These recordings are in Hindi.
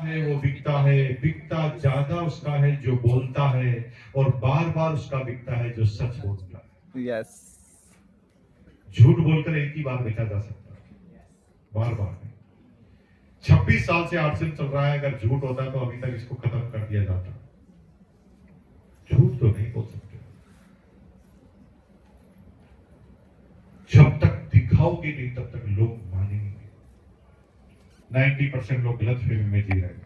है वो बिकता ज्यादा उसका है जो बोलता है, और बार बार उसका बिकता है जो सच बोलता है। यस। झूठ बोलकर एक ही बार बेचा जा सकता है, बार बार नहीं। 26 साल से आरसीएम चल रहा है, अगर झूठ होता तो अभी तक इसको खत्म कर दिया जाता। झूठ तो नहीं बोल सकते। जब तक दिखाओगे नहीं तब तक लोग मानेंगे। 90% लोग गलत फहमी में जी रहे हैं।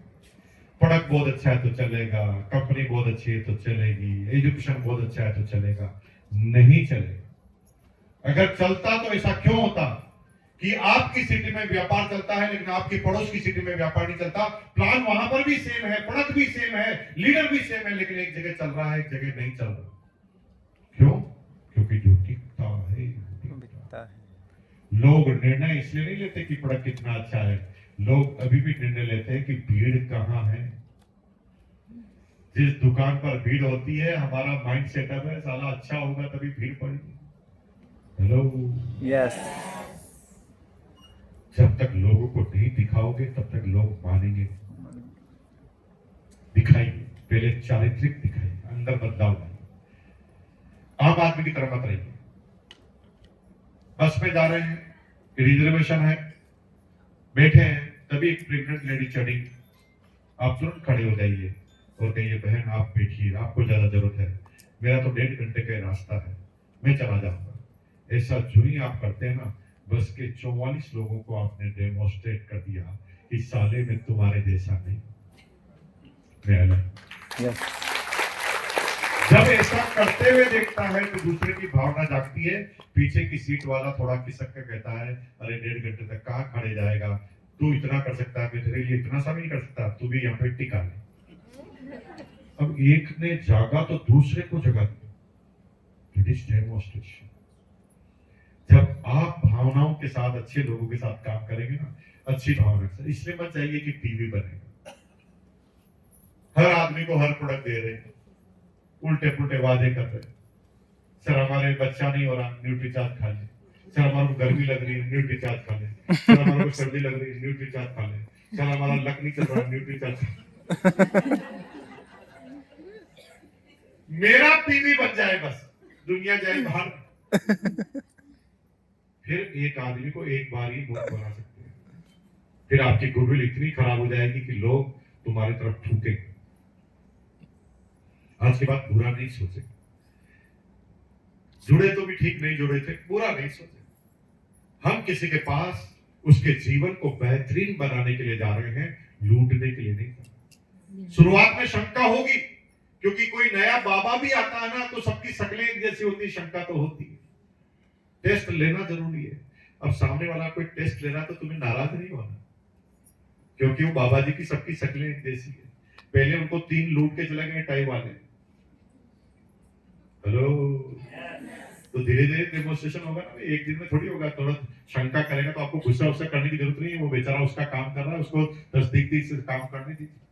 प्रोडक्ट बहुत अच्छा है तो चलेगा, कंपनी बहुत अच्छी है तो चलेगी, एजुकेशन बहुत अच्छा है तो चलेगा। नहीं चलेगा। अगर चलता तो ऐसा क्यों होता कि आपकी सिटी में व्यापार चलता है लेकिन आपकी पड़ोस की सिटी में व्यापार नहीं चलता? प्लान वहां पर भी सेम है, प्रोडक्ट भी सेम है, लीडर भी सेम है, लेकिन एक जगह चल रहा है, एक जगह नहीं चल रहा। क्यों? क्योंकि जो दिखता है बिकता है। लोग निर्णय इसलिए नहीं लेते कि प्रोडक्ट कितना अच्छा है, लोग अभी भी निर्णय लेते हैं कि भीड़ कहां है। जिस दुकान पर भीड़ होती है, हमारा माइंड सेटअप है साला अच्छा होगा तभी भीड़ पड़ेगी। हेलो। यस। जब तक लोगों को नहीं दिखाओगे तब तक लोग मानेंगे। दिखाइए, पहले चारित्रिक दिखाइए, अंदर बदलाव लाइए। आम आदमी की तरह मत रहिए। बस में जा रहे हैं, रिजर्वेशन है, बैठे हैं, तभी एक प्रेग्नेंट लेडी चढ़ी, आप तुरंत खड़े हो जाइए और कहिए बहन आप बैठिए, आपको ज्यादा जरूरत है, मेरा तो 1.5 घंटे का रास्ता है, मैं चला जाऊंगा। ऐसा जो ही आप करते हैं ना, बस के 44 लोगों को आपने डेमोस्ट्रेट कर दिया कि साले में तुम्हारे जैसा नहीं, मैं अलग। यस। जब ऐसा करते हुए देखता है तो दूसरे की भावना जागती है। पीछे की सीट वाला थोड़ा खिसक कर कहता है, अरे 1.5 घंटे तक कहाँ खड़े जाएगा, तू इतना कर सकता है, मैं तेरे लिए इतना सा भी नहीं कर सकता, तू भी यहाँ पे टिका ले। अब एक ने जागा तो दूसरे को जगा दिया। It is demonstration. जब आप भावनाओं के साथ, अच्छे लोगों के साथ काम करेंगे ना, अच्छी भावना से, इसलिए मत चाहिए कि टीवी बनेगा, हर आदमी को हर प्रोडक्ट दे रहे हैं, उल्टे पुल्टे वादे कर रहे हैं। सर हमारे बच्चा नहीं हो रहा, न्यूट्रीचार्ज खा ले। सर हमारे को गर्मी लग रही है, न्यूट्रीचार्ज खा ले। सर हमारे को सर्दी लग रही है, न्यूट्रीचार्ज खा ले। सर हमारा लक नहीं चल रहा, न्यूट्रीचार्ज। मेरा टीवी बन जाए बस, दुनिया जाए बाहर। फिर एक आदमी को एक बार ही मूर्ख बना सकते हैं। फिर आपकी गुडविल इतनी खराब हो जाएगी कि लोग तुम्हारी तरफ थूकेंगे। आज के बाद बुरा नहीं सोचे। जुड़े तो भी ठीक नहीं जुड़े थे, बुरा नहीं सोचे। हम किसी के पास उसके जीवन को बेहतरीन बनाने के लिए जा रहे हैं, लूटने के लिए नहीं। शुरुआत में शंका होगी, क्योंकि कोई नया बाबा भी आता है ना तो सबकी शक्लें एक जैसी होती, शंका तो होती है। टेस्ट लेना जरूरी है। अब सामने वाला कोई टेस्ट ले रहा तो तुम्हें नाराज नहीं होना, क्योंकि वो बाबा जी की सबकी शक्लें एक जैसी है। पहले उनको 3 लूट के चले गए टाई वाले। हेलो। तो धीरे धीरे डेमोन्स्ट्रेशन होगा ना, एक दिन में थोड़ी होगा। थोड़ा शंका करेगा तो आपको गुस्सा उस्सा करने की जरूरत नहीं है, वो बेचारा उसका काम कर रहा है, उसको तस्दीक से काम करने दीजिए।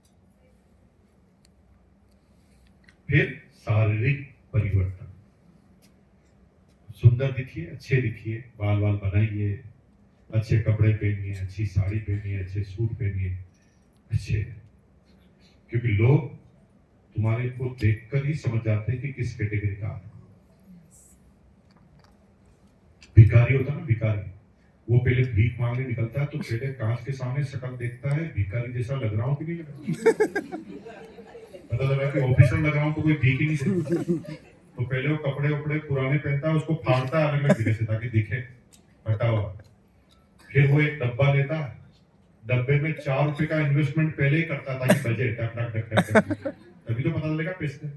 फिर शारीरिक परिवर्तन, सुंदर दिखिए, अच्छे दिखिए, बाल बाल बनाइए, अच्छे कपड़े पहनिए, अच्छी साड़ी पहनिए, अच्छे सूट पहनिए, अच्छे। क्योंकि लोग तुम्हारे को देखकर ही समझ जाते हैं कि किस कैटेगरी का आदमी। भिखारी होता ना, भिखारी, वो पहले भीख मांगने निकलता है तो पहले कांच के सामने शक्ल देखता है, भिखारी जैसा लग रहा हूं कि नहीं लग रहा। पता लगा कि ऑफिसर लग रहा हूं तो कोई भीख ही नहीं देता। तो पहले वो कपड़े वपड़े पुराने पहनता है, उसको फाड़ता है अलग अलग जगह से ताकि दिखे हटा हुआ। फिर वो एक डब्बा लेता है, डब्बे में 4 रुपए का इन्वेस्टमेंट पहले ही करता ताकि बजे टक टक टक टक, तभी तो पता चलेगा पैसे।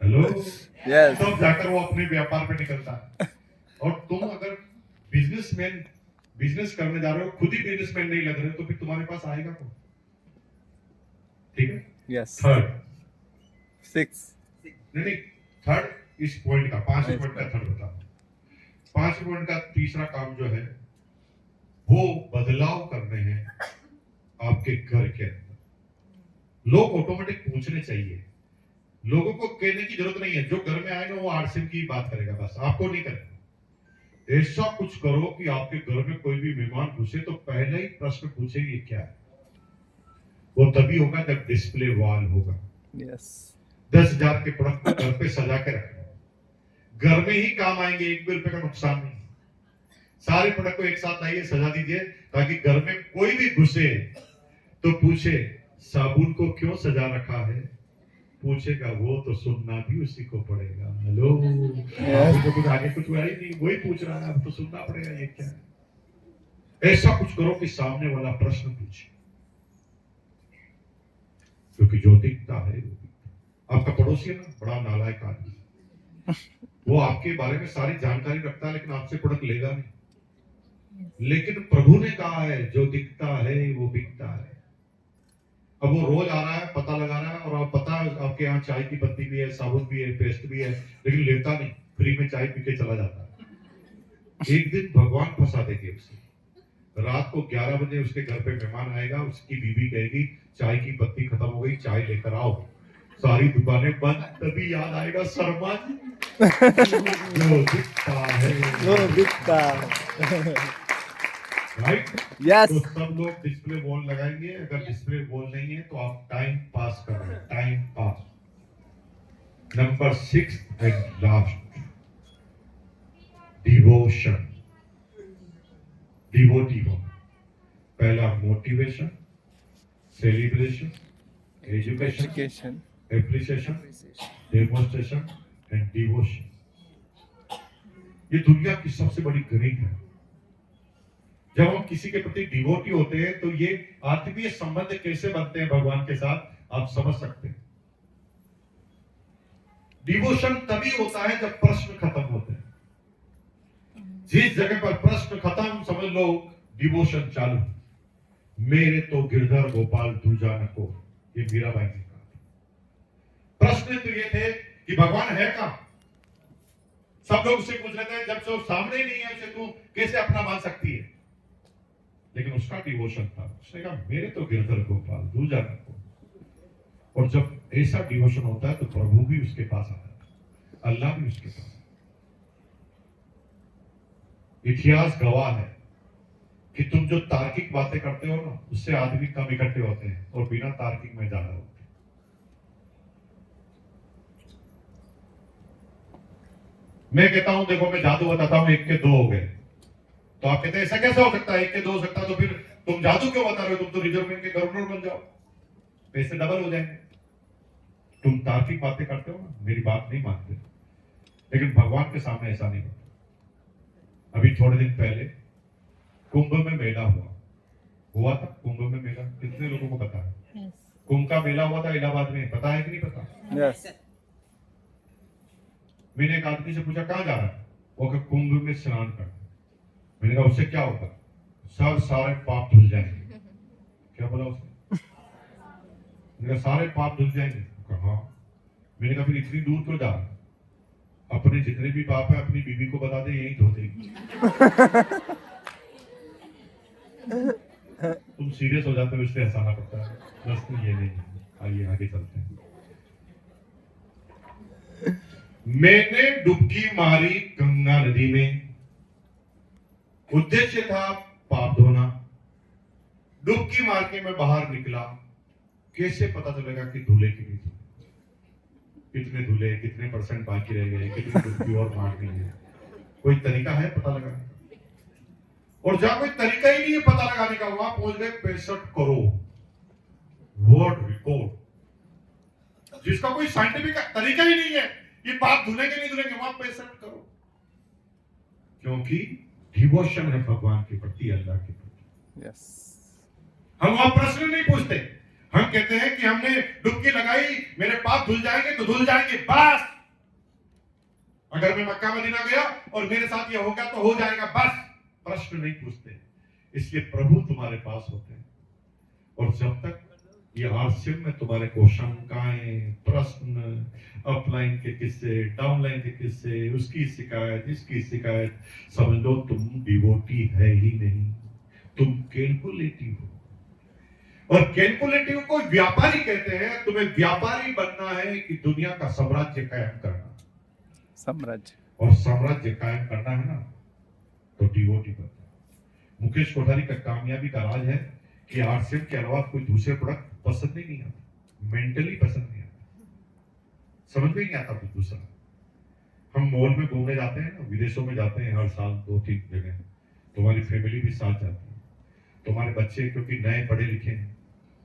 हेलो। यस। तब जाकर वो अपने व्यापार पे निकलता है। और तुम अगर बिजनेसमैन, बिजनेस करने जा रहे हो, खुद ही बिजनेसमैन नहीं लग रहे हो, तो फिर तुम्हारे पास आएगा कौन? ठीक है। यस। थर्ड 6 नहीं, थर्ड इस पॉइंट का, 5 पॉइंट का थर्ड बता। 5 पॉइंट का तीसरा काम जो है वो बदलाव करने हैं आपके घर के अंदर। लोग ऑटोमेटिक पूछने चाहिए, लोगों को कहने की जरूरत नहीं है। जो घर में आएगा वो आरसीएम की बात करेगा, बस आपको नहीं करेगा। ऐसा कुछ करो कि आपके घर में कोई भी मेहमान घुसे तो पहले ही प्रश्न पूछे ये क्या है। वो तभी होगा जब डिस्प्ले वॉल होगा। Yes. 10,000 के प्रोडक्ट को घर पे सजा के रखें, घर में ही काम आएंगे, एक भी रुपए का नुकसान नहीं। सारे प्रोडक्ट को एक साथ लाइए, सजा दीजिए, ताकि घर में कोई भी घुसे तो पूछे साबुन को क्यों सजा रखा है, पूछेगा वो तो सुनना भी उसी को पड़ेगा। हेलो, आपको कुछ आगे कुछ हुआ ही नहीं, वही पूछ रहा है, अब तो सुनना पड़ेगा, ये क्या है। ऐसा कुछ करो कि सामने वाला प्रश्न पूछे, क्योंकि जो दिखता है वो दिखता। आपका पड़ोसी है ना, बड़ा नालायक आदमी, वो आपके बारे में सारी जानकारी रखता है, लेकिन आपसे प्रोडक्ट लेगा नहीं। लेकिन प्रभु ने कहा है जो दिखता है वो बिकता है। अब वो रोज आ रहा है, पता लगा रहा है, और आप पता है आपके यहाँ चाय की पत्ती भी है, साबुन भी है, पेस्ट भी है, लेकिन लेता नहीं, फ्री में चाय पी के चला जाता है। एक दिन भगवान फंसा देंगे उसे। रात को 11 बजे उसके घर पे मेहमान आएगा, उसकी बीवी कहेगी चाय की पत्ती खत्म हो गई, चाय लेकर आओ। सारी दुकानें बंद, तभी याद आएगा शर्मा जी जो दिखता है वो बिकता राइट। Yes. तो सब लोग डिस्प्ले वॉल लगाएंगे। अगर डिस्प्ले वॉल नहीं है तो आप टाइम पास कर रहे हैं, time pass. Number 6 and last, devotion. Devotive. पहला motivation, celebration, education, Education. Appreciation, demonstration and devotion. ये दुनिया की सबसे बड़ी गरीब है। जब हम किसी के प्रति डिवोटी होते हैं तो ये आत्मीय संबंध कैसे बनते हैं भगवान के साथ, आप समझ सकते हैं। डिवोशन तभी होता है जब प्रश्न खत्म होते हैं। जिस जगह पर प्रश्न खत्म, समझ लो डिवोशन चालू। मेरे तो गिरधर गोपाल दूजा नको, ये मीराबाई ने कहा। प्रश्न तो ये थे कि भगवान है कहां। सब लोग उससे पूछ रहे थे, जब से वो सामने ही नहीं है उसे तू कैसे अपना मान सकती है। लेकिन उसका डिवोशन था, उसने कहा मेरे तो गिरधर गोपाल दूजा नको। और जब ऐसा डिवोशन होता है तो प्रभु भी उसके पास आता है, अल्लाह भी उसके पास। इतिहास गवाह है कि तुम जो तार्किक बातें करते हो ना, उससे आदमी कम इकट्ठे होते हैं और बिना तार्किक में ज्यादा होते हैं। मैं कहता हूं देखो, मैं जादू बताता हूं, 1 के 2 हो गए, तो आप कहते हैं ऐसा कैसे हो सकता है, 1 के 2 हो सकता है, तो फिर तुम जादू क्यों बता रहे हो, तुम तो रिजर्व बैंक के गवर्नर बन जाओ, पैसे डबल हो जाएंगे। तुम तार्किक बातें करते हो ना, मेरी बात नहीं मानते। लेकिन भगवान के सामने ऐसा नहीं होता। अभी थोड़े दिन पहले कुंभ में मेला हुआ था। कुंभ में मेला कितने लोगों को पता है? कुंभ का मेला हुआ था इलाहाबाद में, पता है कि नहीं पता? Yes. मैंने एक आदमी से पूछा कहां जा रहा है, वो कहा कुंभ में स्नान करना। मैंने कहा उससे क्या होगा? सब सारे पाप धुल जाएंगे। क्या बोला उसने? मैंने कहा सारे पाप धुल जाएंगे। कहा हाँ। मैंने कहा फिर इतनी दूर क्यों जा रहा है? अपने जितने भी पाप है अपनी बीवी को बता दे, यही धो देगी। तुम सीरियस हो जाते हो इसलिए हंसाना पड़ता है, बस तो ये नहीं। आइए आगे चलते हैं। मैंने डुबकी मारी गंगा नदी में, उद्देश्य था पाप धोना। डुबकी मार के मैं बाहर निकला, कैसे पता चलेगा कि धुले कि नहीं धुले, कितने धुले, कितने % बाकी रह गए, कितनी डुबकी और मारनी है? कोई तरीका है पता लगाने का? और जहां कोई तरीका ही नहीं है पता लगाने का, वहां पहुंच गए 65 करोड़ वर्ल्ड रिकॉर्ड, जिसका कोई साइंटिफिक तरीका ही नहीं है ये पाप धुलेंगे नहीं धुलेंगे, वहां 65 करोड़। क्योंकि डिवोशन है भगवान के प्रति, अल्लाह के प्रति। Yes. हम वहां प्रश्न नहीं पूछते, हम कहते हैं कि हमने डुबकी लगाई, मेरे पाप धुल जाएंगे तो धुल जाएंगे, बस। अगर मैं मक्का मदीना गया और मेरे साथ ये हो गया तो हो जाएगा, बस। प्रश्न नहीं पूछते। इसलिए प्रभु तुम्हारे पास होते हैं, और जब तक ये आरसीएम में तुम्हारे को शंकाएं, प्रश्न, अपलाइन के किस्से, डाउनलाइन के किस्से, उसकी शिकायत, इसकी शिकायत, समझ लो तुम डिवोटी है ही नहीं, तुम कैलकुलेटिव हो। और कैलकुलेटिव को व्यापारी कहते हैं। तुम्हें व्यापारी बनना है कि दुनिया का साम्राज्य कायम करना। साम्राज्य। और साम्राज्य कायम करना है ना, तो डिवोटी बनना। मुकेश कोठारी का कामयाबी का राज है कि आरसीएम के अलावा कोई दूसरे प्रोडक्ट पसंद ही नहीं आता, मेंटली पसंद नहीं आता, समझ में नहीं आता कुछ दूसरा। हम मॉल में घूमने जाते हैं ना, विदेशों में जाते हैं हर साल 2-3 जगह, तुम्हारी फैमिली भी साथ जाती है, तुम्हारे बच्चे क्योंकि नए पढ़े लिखे हैं,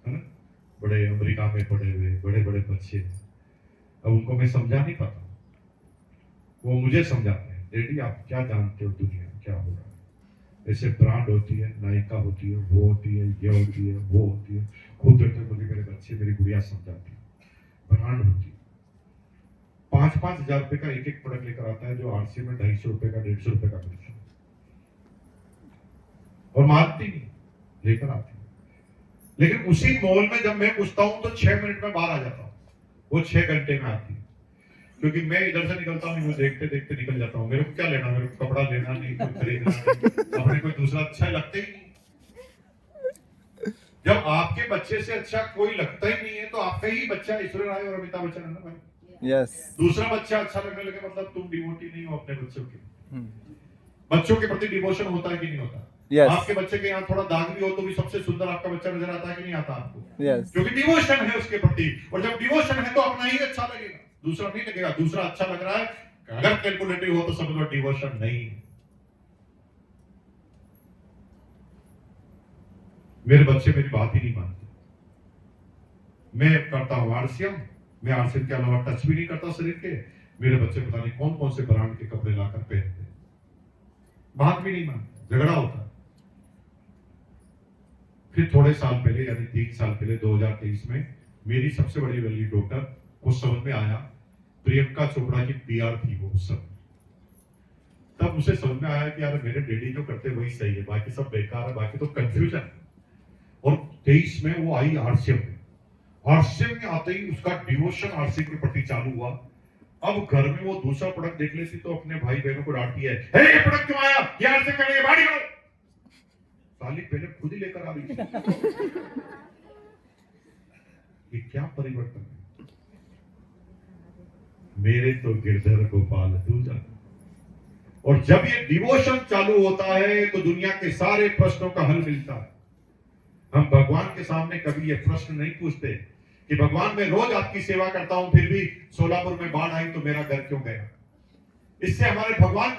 है ना, बड़े अमेरिका में पढ़े हुए बड़े बड़े बच्चे, अब उनको मैं समझा नहीं पाता, वो मुझे समझाते हैं, डैडी आप क्या जानते हो दुनिया में क्या हो रहा है, ऐसे ब्रांड होती है, नायिका होती है, वो होती है, ये होती है, वो होती है, खुद देखते मुझे मेरे बच्चे मेरी गुड़िया समझाती है, ब्रांड होती है। 5-5 हजार रुपए का एक प्रोडक्ट लेकर आता है, जो आरसी में 250 रुपए का 150 रुपए का मिलता है, और मानती नहीं, लेकर आती है। लेकिन उसी मॉल में जब मैं घुसता हूं तो 6 मिनट में बाहर आ जाता हूं, वो 6 घंटे में आती है, क्योंकि मैं इधर से निकलता हूँ, वो देखते देखते निकल जाता हूँ, मेरे को क्या लेना, मेरे को कपड़ा लेना नहीं, कुछ खरीदना नहीं, अपने कोई दूसरा अच्छा लगता ही नहीं। जब आपके बच्चे से अच्छा कोई लगता ही नहीं है, तो आपका ही बच्चा ऐश्वर्या राय और अमिताभ बच्चन है ना भाई। यस। दूसरा बच्चा अच्छा लगने लगे मतलब तुम डिवोटी नहीं हो अपने बच्चों के। बच्चों के प्रति डिवोशन होता है कि नहीं होता? Yes. आपके बच्चे के यहाँ थोड़ा दाग भी हो तो भी सबसे सुंदर आपका बच्चा नजर आता है कि नहीं आता आपको? Yes. क्योंकि डिवोशन है उसके प्रति, और जब डिवोशन है तो अपना ही अच्छा लगेगा, दूसरा नहीं लगेगा। दूसरा अच्छा लग रहा है, अगर कैलकुलेटिव हो तो समझ लो डिवोशन नहीं है। मेरे बच्चे मेरी बात ही नहीं मानते। मैं करता हूं आरसीएम, मैं आरसीएम के अलावा टच भी नहीं करता शरीर के। मेरे बच्चे पता नहीं कौन कौन से ब्रांड के कपड़े लाकर पहनते हैं, बात भी नहीं मानते, झगड़ा होता है। फिर थोड़े साल पहले यानी 3 साल पहले 2023 में मेरी सबसे बड़ी वैली डॉक्टर को समझ में आया, प्रियंका चोपड़ा की पीआर थी वो सब। तब उसे समझ में आया कि यार मेरे डैडी जो करते वही सही है, बाकी सब बेकार है, बाकी तो कंफ्यूजन है। और 23 में वो आई आरसीएम में। आरसीएम में आते ही उसका डिवोशन आरसीएम के प्रति चालू हुआ। अब घर में वो दूसरा प्रोडक्ट देख लेती तो अपने भाई बहनों को डांटती है, ये प्रोडक्ट क्यों आया, ये आरसीएम करेंगे, बाड़ी करो। साली पहले खुद ही लेकर आ रही थी। ये क्या परिवर्तन है? मेरे तो गिरधर गोपाल तू जान। और जब ये डिवोशन चालू होता है तो दुनिया के सारे प्रश्नों का हल मिलता है। हम भगवान के सामने कभी ये प्रश्न नहीं पूछते कि भगवान मैं रोज आपकी सेवा करता हूं, फिर भी सोलापुर में बाढ़ आई तो मेरा घर क्यों गया। इससे हमारे भगवान